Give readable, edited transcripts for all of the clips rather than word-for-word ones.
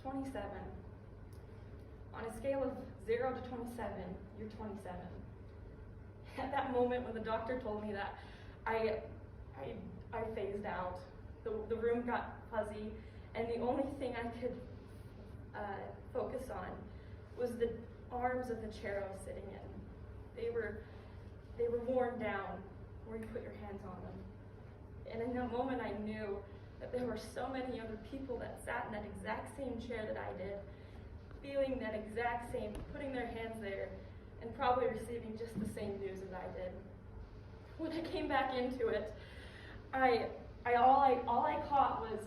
27. On a scale of 0 to 27, you're 27. At that moment when the doctor told me that, I phased out. The room got fuzzy, and the only thing I could focus on was the arms of the chair I was sitting in. They were worn down where you put your hands on them. And in that moment I knew that there were so many other people that sat in that exact same chair that I did, feeling that exact same, putting their hands there, and probably receiving just the same news as I did. When I came back into it, all I caught was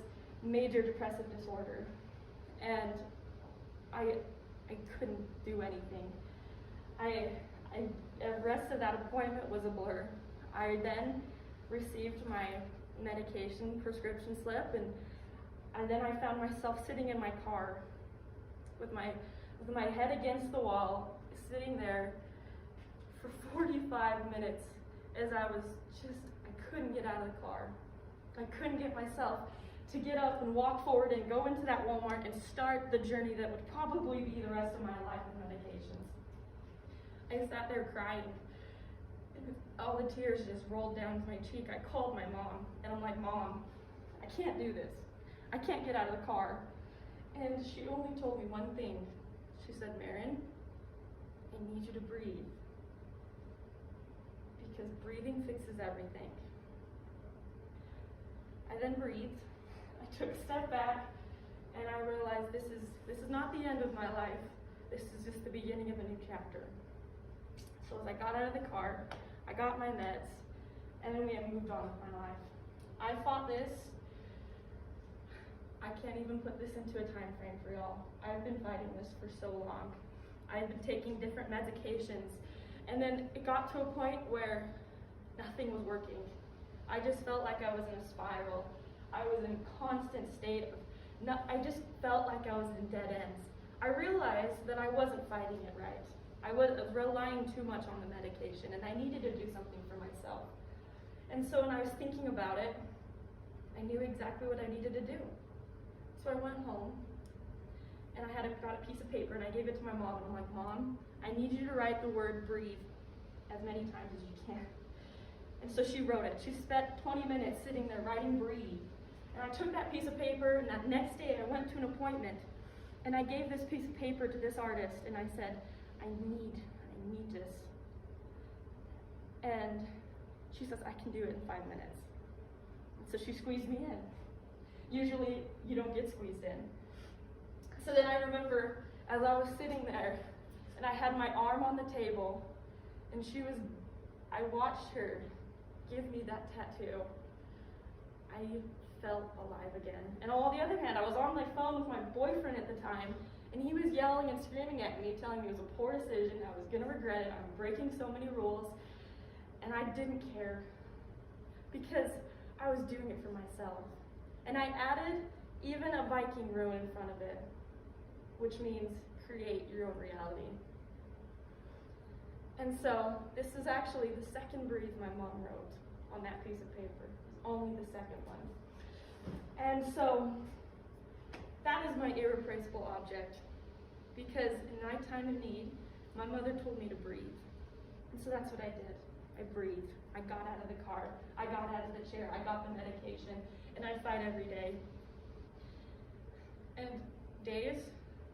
major depressive disorder, and I couldn't do anything. The rest of that appointment was a blur. I then received my medication prescription slip, and then I found myself sitting in my car with my head against the wall, sitting there for 45 minutes as I couldn't get out of the car. I couldn't get myself to get up and walk forward and go into that Walmart and start the journey that would probably be the rest of my life with medications. I sat there crying, and all the tears just rolled down my cheek. I called my mom, and I'm like, Mom, I can't do this. I can't get out of the car. And she only told me one thing. She said, Marin, I need you to breathe, because breathing fixes everything. I then breathed. I took a step back, and I realized this is not the end of my life. This is just the beginning of a new chapter. So as I got out of the car, I got my meds, and then we have moved on with my life. I fought this. I can't even put this into a time frame for y'all. I've been fighting this for so long. I've been taking different medications, and then it got to a point where nothing was working. I just felt like I was in a spiral. I was in a constant state of, I just felt like I was in dead ends. I realized that I wasn't fighting it right. I was relying too much on the medication, and I needed to do something for myself. And so when I was thinking about it, I knew exactly what I needed to do. So I went home, and I got a piece of paper, and I gave it to my mom, and I'm like, Mom, I need you to write the word breathe as many times as you can. And so she wrote it. She spent 20 minutes sitting there writing breathe. And I took that piece of paper, and that next day I went to an appointment, and I gave this piece of paper to this artist, and I said, I need this. And she says, I can do it in 5 minutes. And so she squeezed me in. Usually you don't get squeezed in. So then I remember as I was sitting there, and I had my arm on the table, and I watched her give me that tattoo. I felt alive again. And on the other hand, I was on my phone with my boyfriend at the time, and he was yelling and screaming at me, telling me it was a poor decision, I was gonna regret it, I'm breaking so many rules, and I didn't care, because I was doing it for myself. And I added even a Viking rune in front of it, which means create your own reality. And so this is actually the second breathe my mom wrote on that piece of paper. It's only the second one. And so that is my irreplaceable object, because in my time of need, my mother told me to breathe. And so that's what I did. I breathed. I got out of the car. I got out of the chair. I got the medication. And I fight every day. And days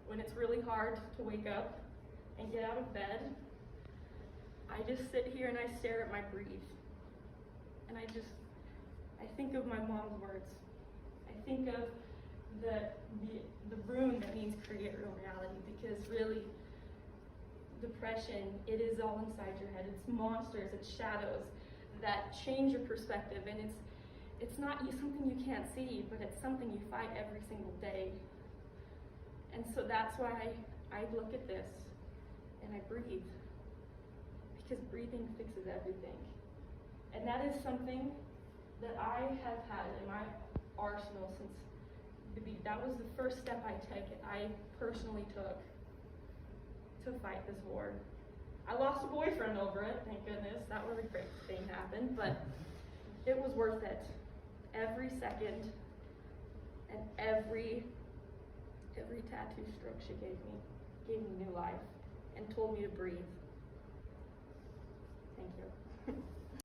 when it's really hard to wake up and get out of bed, I just sit here and I stare at my breathe. And I think of my mom's words. I think of the rune that means create real reality, because really, depression, it is all inside your head. It's monsters, it's shadows that change your perspective, and it's not something you can't see, but it's something you fight every single day. And so that's why I look at this and I breathe, because breathing fixes everything. And that is something that I have had in my arsenal since that was the first step I personally took to fight this war. I lost a boyfriend over it, thank goodness. That was a great thing happened, but it was worth it. Every second and every Every tattoo stroke she gave me new life and told me to breathe.